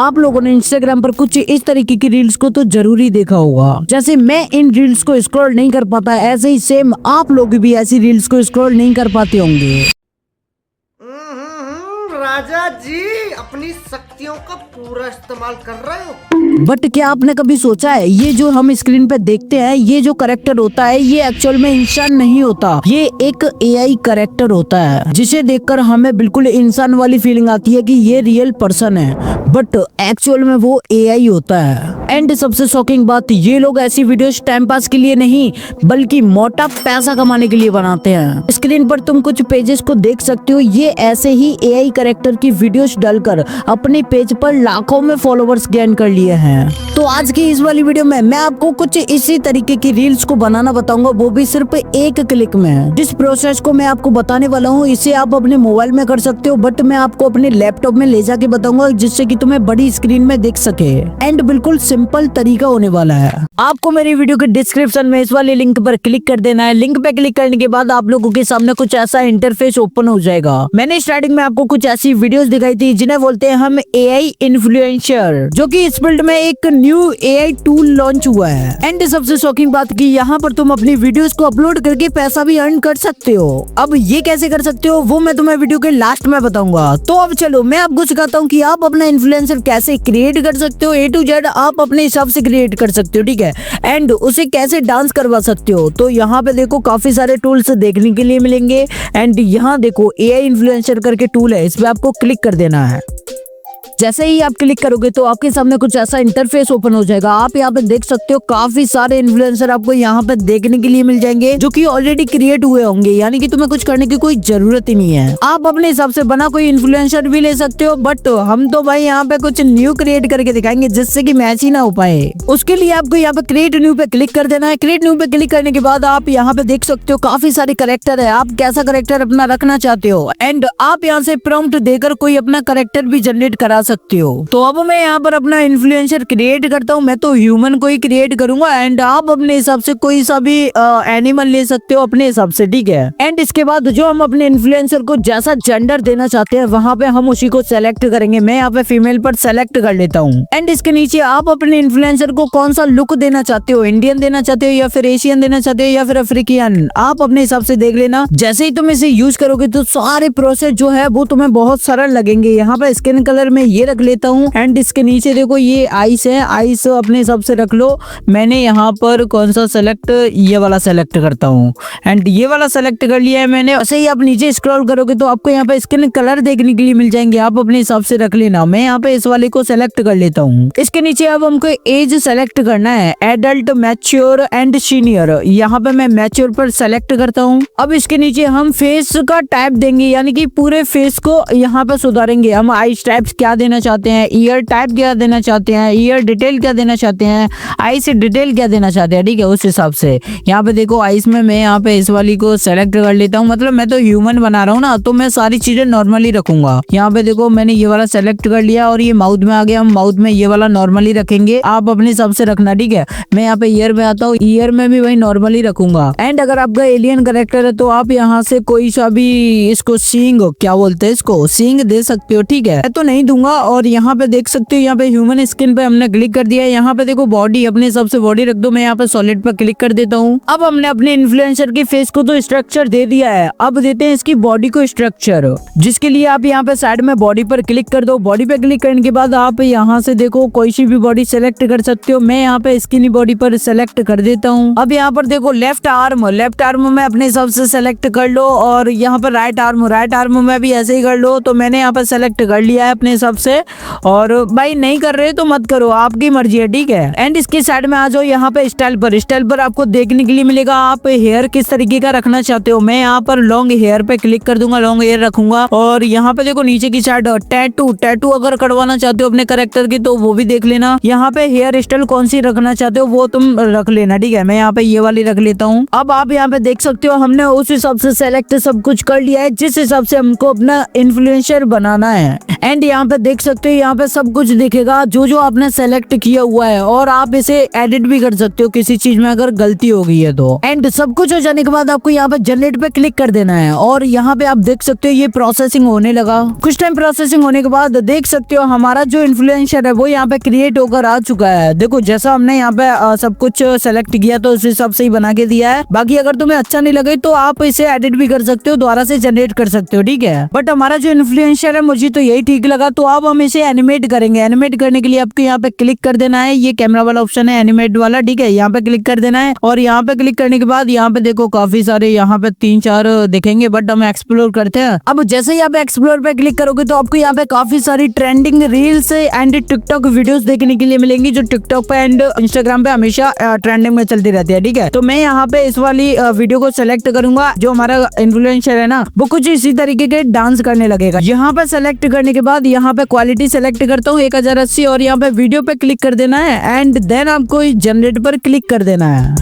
आप लोगों ने इंस्टाग्राम पर कुछ इस तरीके की रील्स को तो जरूर ही देखा होगा। जैसे मैं इन रील्स को स्क्रॉल नहीं कर पाता, ऐसे ही सेम आप लोग भी ऐसी रील्स को स्क्रॉल नहीं कर पाते होंगे। राजा जी अपनी शक्तियों का पूरा इस्तेमाल कर रहे हो। बट क्या आपने कभी सोचा है, ये जो हम स्क्रीन पे देखते हैं, ये जो करेक्टर होता है, ये एक्चुअल में इंसान नहीं होता, ये एक एआई करेक्टर होता है, जिसे देखकर हमें बिल्कुल इंसान वाली फीलिंग आती है कि ये रियल पर्सन है, बट एक्चुअल में वो एआई होता है। एंड सबसे शॉकिंग बात, ये लोग ऐसी वीडियोस टाइम पास के लिए नहीं बल्कि मोटा पैसा कमाने के लिए बनाते हैं। स्क्रीन पर तुम कुछ पेजेस को देख सकते हो, ये ऐसे ही एआई करेक्टर की वीडियोस डालकर अपने पेज पर लाखों में फॉलोवर्स गेन कर लिए हैं। तो आज की इस वाली वीडियो में मैं आपको कुछ इसी तरीके की रील्स को बनाना बताऊंगा, वो भी सिर्फ एक क्लिक में। जिस प्रोसेस को मैं आपको बताने वाला हूँ, इसे आप अपने मोबाइल में कर सकते हो, बट मैं आपको अपने लैपटॉप में ले जाके बताऊंगा, जिससे कि तुम्हें बड़ी स्क्रीन में दिख सके। एंड बिल्कुल सिंपल तरीका होने वाला है। आपको मेरी वीडियो के डिस्क्रिप्शन में इस वाले लिंक पर क्लिक कर देना है। लिंक पे क्लिक करने के बाद आप लोगों के सामने कुछ ऐसा इंटरफेस ओपन हो जाएगा। मैंने स्टार्टिंग में आपको कुछ ऐसी वीडियोस दिखाई थी जिन्हें बोलते हैं हम एआई इन्फ्लुएंसर, जो कि इस फील्ड में एक न्यू एआई टूल लॉन्च हुआ है। एंड सबसे शॉकिंग बात की, यहाँ पर तुम अपनी वीडियोस को अपलोड करके पैसा भी अर्न कर सकते हो। अब ये कैसे कर सकते हो वो मैं तुम्हें वीडियो के लास्ट में बताऊंगा। तो अब चलो मैं आपको सिखाता हूँ कि आप अपना इन्फ्लुएंसर कैसे क्रिएट कर सकते हो। A to Z आप अपने हिसाब से क्रिएट कर सकते हो, ठीक है। एंड उसे कैसे डांस करवा सकते हो, तो यहाँ पे देखो काफी सारे टूल्स देखने के लिए मिलेंगे। एंड यहाँ देखो एआई इन्फ्लुएंसर करके टूल है, इस पे आपको क्लिक कर देना है। जैसे ही आप क्लिक करोगे तो आपके सामने कुछ ऐसा इंटरफेस ओपन हो जाएगा। आप यहाँ पे देख सकते हो काफी सारे इन्फ्लुएंसर आपको यहाँ पे देखने के लिए मिल जाएंगे, जो कि ऑलरेडी क्रिएट हुए होंगे, यानी कि तुम्हें कुछ करने की कोई जरूरत ही नहीं है। आप अपने हिसाब से बना कोई इन्फ्लुएंसर भी ले सकते हो, बट हम तो भाई यहाँ पे कुछ न्यू क्रिएट करके दिखाएंगे जिससे कि मैच ही ना हो पाए। उसके लिए आपको यहाँ पे क्रिएट न्यू पे क्लिक कर देना है। क्रिएट न्यू पे क्लिक करने के बाद आप यहाँ पे देख सकते हो काफी सारे करेक्टर है, आप कैसा करेक्टर अपना रखना चाहते हो। एंड आप यहाँ से प्रॉम्प्ट देकर कोई अपना करेक्टर भी जनरेट करा सकते हो। तो अब मैं यहाँ पर अपना इन्फ्लुएंसर क्रिएट करता हूँ। मैं तो ह्यूमन को ही क्रिएट करूंगा। एंड आप अपने हिसाब से कोई सा भी एनिमल ले सकते हो अपने हिसाब से, ठीक है। एंड इसके बाद जो हम अपने इन्फ्लुएंसर को जैसा जेंडर देना चाहते हैं वहां पे हम उसी को सेलेक्ट करेंगे। मैं यहाँ पे फीमेल पर सेलेक्ट कर लेता हूँ। एंड इसके नीचे आप अपने इन्फ्लुएंसर को कौन सा लुक देना चाहते हो, इंडियन देना चाहते हो या फिर एशियन देना चाहते हो या फिर अफ्रीकन, आप अपने हिसाब से देख लेना। जैसे ही तुम इसे यूज करोगे तो सारे प्रोसेस जो है वो तुम्हें बहुत सरल लगेंगे। यहाँ पे स्किन कलर में ये रख लेता हूँ। एंड इसके नीचे देखो ये आइस है, आइस अपने हिसाब से रख लो। मैंने यहाँ पर कौन सा सेलेक्ट, ये वाला सेलेक्ट करता हूँ। एंड ये वाला सेलेक्ट कर लिया है मैंने। ऐसे ही आप नीचे स्क्रॉल करोगे तो आपको यहाँ पे स्किन कलर देखने के लिए मिल जाएंगे, आप अपने हिसाब से रख लेना। मैं यहाँ पे इस वाले को सेलेक्ट कर लेता हूँ। इसके नीचे अब हमको एज सेलेक्ट करना है, एडल्ट, मैच्योर एंड सीनियर। यहाँ पे मैं मैच्योर पर सेलेक्ट करता हूँ। अब इसके नीचे हम फेस का टाइप देंगे, यानी कि पूरे फेस को यहाँ पे सुधारेंगे। हम आईज टाइप्स क्या देना चाहते हैं, ईयर टाइप क्या देना चाहते हैं, ईयर डिटेल क्या देना चाहते हैं, आई से डिटेल क्या देना चाहते हैं, ठीक है। उस हिसाब से यहाँ पे देखो आइस में मैं यहाँ पे इस वाली को सेलेक्ट कर लेता हूँ। मतलब मैं तो ह्यूमन बना रहा हूँ ना, तो मैं सारी चीजें नॉर्मली रखूंगा। यहाँ पे देखो मैंने ये वाला सेलेक्ट कर लिया और ये माउथ में आ गया। हम माउथ में ये वाला नॉर्मली रखेंगे, आप अपने हिसाब से रखना, ठीक है। मैं यहाँ पे ईयर में आता हूँ, ईयर में भी वही नॉर्मली रखूंगा। एंड अगर आपका एलियन कैरेक्टर है तो आप यहाँ से कोई सा भी इसको सींग, क्या बोलते हैं इसको, सींग दे सकते हो, ठीक है। मैं तो नहीं दूंगा। और यहाँ पे देख सकते हो यहाँ पे ह्यूमन स्किन पे हमने क्लिक कर दिया है। यहाँ पे देखो बॉडी, अपने हिसाब से बॉडी रख दो। मैं यहाँ पे सॉलिड पर क्लिक कर देता हूँ। अब हमने अपने इन्फ्लुएंसर के फेस को तो स्ट्रक्चर दे दिया है, अब देते हैं इसकी बॉडी को स्ट्रक्चर, जिसके लिए आप यहाँ पे साइड में बॉडी पर क्लिक कर दो। बॉडी पे क्लिक करने के बाद आप यहाँ से देखो कोई सी भी बॉडी सेलेक्ट कर सकते हो। मैं यहाँ पे स्किनी बॉडी पर सेलेक्ट कर देता हूँ। अब यहाँ पर देखो लेफ्ट आर्म में अपने हिसाब से सेलेक्ट कर लो। और यहाँ पर राइट आर्म में भी ऐसे ही कर लो। तो मैंने यहाँ पर सेलेक्ट कर लिया है अपने हिसाब से। और भाई नहीं कर रहे तो मत करो, आपकी मर्जी है, ठीक है। एंड इसके साइड में आ जाओ यहाँ पे स्टाइल पर आपको देखने के लिए मिलेगा आप हेयर किस तरीके का रखना चाहते हो। मैं यहाँ पर लॉन्ग हेयर पे क्लिक कर दूंगा, लॉन्ग हेयर रखूंगा। और यहाँ पे देखो नीचे की साइड टैटू अगर करवाना चाहते हो अपने कैरेक्टर की तो वो भी देख लेना। यहाँ पे हेयर स्टाइल कौन सी रखना चाहते हो वो तुम रख लेना, ठीक है। मैं यहाँ पे ये वाली रख लेता हूँ। अब आप यहाँ पे देख सकते हो हमने उस हिसाब से सेलेक्ट सब कुछ कर लिया है जिस हिसाब से हमको अपना इन्फ्लुएंसर बनाना है। एंड यहाँ पे देख सकते हो यहाँ पे सब कुछ दिखेगा जो जो आपने सेलेक्ट किया हुआ है, और आप इसे एडिट भी कर सकते हो किसी चीज में अगर गलती हो गई है तो। एंड सब कुछ हो जाने के बाद आपको यहाँ पे जनरेट पे क्लिक कर देना है, और यहाँ पे आप देख सकते हो ये प्रोसेसिंग होने लगा। कुछ टाइम प्रोसेसिंग होने के बाद देख सकते हो हमारा जो इन्फ्लुएंसर है वो यहाँ पे क्रिएट होकर आ चुका है। देखो जैसा हमने यहाँ पे सब कुछ सेलेक्ट किया तो उस हिसाब से ही बना के दिया है। बाकी अगर तुम्हें अच्छा नहीं लगे तो आप इसे एडिट भी कर सकते हो, दोबारा से जनरेट कर सकते हो, ठीक है। बट हमारा जो इन्फ्लुएंसर है मुझे तो यही ठीक लगा, तो अब हम इसे एनिमेट करेंगे। एनिमेट करने के लिए आपको यहाँ पे क्लिक कर देना है, ये कैमरा वाला ऑप्शन है एनिमेट वाला, ठीक है। यहाँ पे क्लिक कर देना है, और यहाँ पे क्लिक करने के बाद यहाँ पे देखो काफी सारे यहाँ पे 3-4 दिखेंगे, बट हम एक्सप्लोर करते हैं। अब जैसे ही आप एक्सप्लोर पे क्लिक करोगे तो आपको यहाँ पे काफी सारी trending reels and TikTok videos देखने के लिए मिलेंगी, जो टिकटॉक पे एंड इंस्टाग्राम पे हमेशा ट्रेंडिंग में चलती रहती है, ठीक है। तो मैं यहाँ पे इस वाली वीडियो को सेलेक्ट करूंगा। जो हमारा इन्फ्लुएंसर है ना वो कुछ इसी तरीके के डांस करने लगेगा। यहाँ पे सेलेक्ट करने के बाद यहाँ पे क्वालिटी सेलेक्ट करता हूँ 1080, और यहाँ पे वीडियो पे क्लिक कर देना है, एंड देन आपको जनरेट पर क्लिक कर देना है।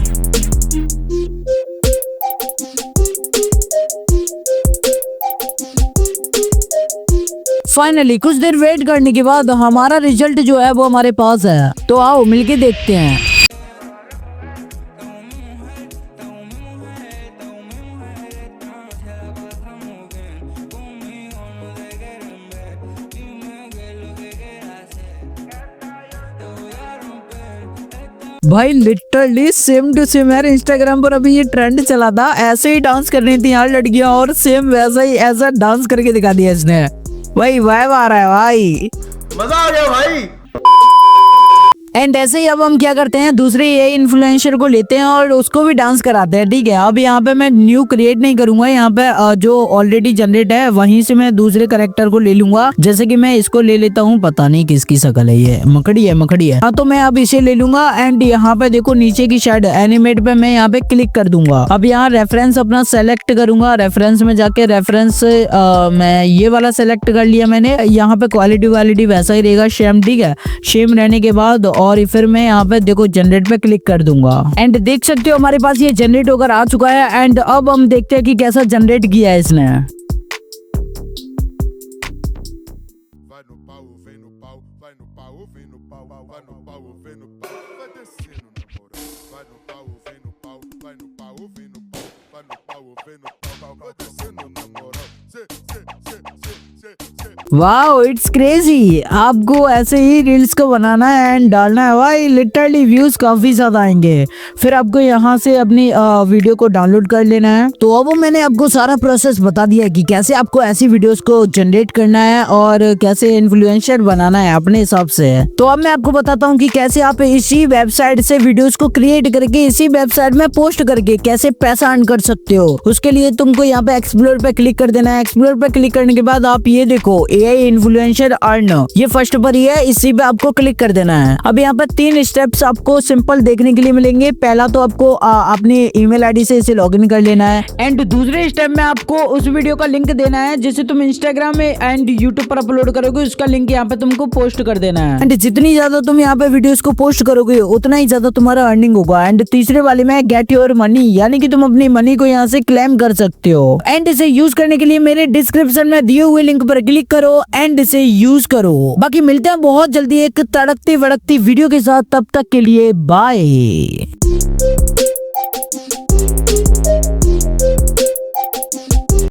फाइनली कुछ देर वेट करने के बाद हमारा रिजल्ट जो है वो हमारे पास है, तो आओ मिलके देखते हैं। भाई लिटरली सेम टू सेम यार, इंस्टाग्राम पर अभी ये ट्रेंड चला था, ऐसे ही डांस कर रही थी यार लड़कियां, और सेम वैसा ही ऐसा डांस करके दिखा दिया इसने। भाई वाइब आ रहा है भाई, मजा आ गया भाई। एंड ऐसे ही अब हम क्या करते हैं, दूसरे ये इन्फ्लुएंसर को लेते हैं और उसको भी डांस कराते हैं, ठीक है। अब यहाँ पे मैं न्यू क्रिएट नहीं करूंगा, यहाँ पे जो ऑलरेडी जनरेट है वहीं से मैं दूसरे कैरेक्टर को ले लूंगा। जैसे कि मैं इसको ले लेता हूँ, पता नहीं किसकी शक्ल है, ये मकड़ी है। हाँ तो मैं अब इसे ले लूंगा, एंड यहाँ पे देखो नीचे की साइड एनिमेट पे मैं यहाँ पे क्लिक कर दूंगा। अब यहाँ रेफरेंस अपना सेलेक्ट करूंगा, रेफरेंस में जाके रेफरेंस मैं ये वाला सेलेक्ट कर लिया मैंने। यहाँ पे क्वालिटी वैसा ही रहेगा सेम, ठीक है। सेम रहने के बाद और फिर मैं यहाँ पे देखो जनरेट पे क्लिक कर दूंगा, एंड देख सकते हो हमारे पास ये जनरेट होकर आ चुका है। एंड अब हम देखते हैं कि कैसा जनरेट किया है इसने। Wow it's crazy. आपको ऐसे ही रील्स को बनाना है एंड डालना है भाई, लिटरली व्यूज काफी ज्यादा आएंगे। फिर आपको यहाँ से अपनी वीडियो को डाउनलोड कर लेना है। तो अब मैंने आपको सारा प्रोसेस बता दिया है कि कैसे आपको ऐसी वीडियोस को जनरेट करना है और कैसे इन्फ्लुएंसर बनाना है अपने हिसाब से। तो अब मैं आपको बताता हूँ कि कैसे आप इसी वेबसाइट से वीडियोस को क्रिएट करके इसी वेबसाइट में पोस्ट करके कैसे पैसा अर्न कर सकते हो। उसके लिए तुमको यहाँ पे एक्सप्लोर पे क्लिक कर देना है। एक्सप्लोर पे क्लिक करने के बाद आप ये देखो AI इन्फ्लुएंसर अर्न, ये फर्स्ट पर ही है, इसी पे आपको क्लिक कर देना है। अब यहाँ पे 3 स्टेप्स आपको सिंपल देखने के लिए मिलेंगे। पहला तो आपको अपनी ईमेल आईडी से इसे लॉगिन कर लेना है, एंड दूसरे स्टेप में आपको उस वीडियो का लिंक देना है जिसे तुम इंस्टाग्राम में एंड यूट्यूब पर अपलोड करोगे, उसका लिंक यहाँ पे तुमको पोस्ट कर देना है। एंड जितनी ज्यादा तुम यहाँ पे वीडियोस को पोस्ट करोगे उतना ही ज्यादा तुम्हारा अर्निंग होगा। एंड तीसरे वाले में गेट योर मनी, यानी कि तुम अपनी मनी को यहाँ से क्लेम कर सकते हो। एंड इसे यूज करने के लिए मेरे डिस्क्रिप्शन में दिए हुए लिंक पर क्लिक करो एंड इसे यूज करो। बाकी मिलते हैं बहुत जल्दी एक तड़कती भड़कती वीडियो के साथ, तब तक के लिए बाय।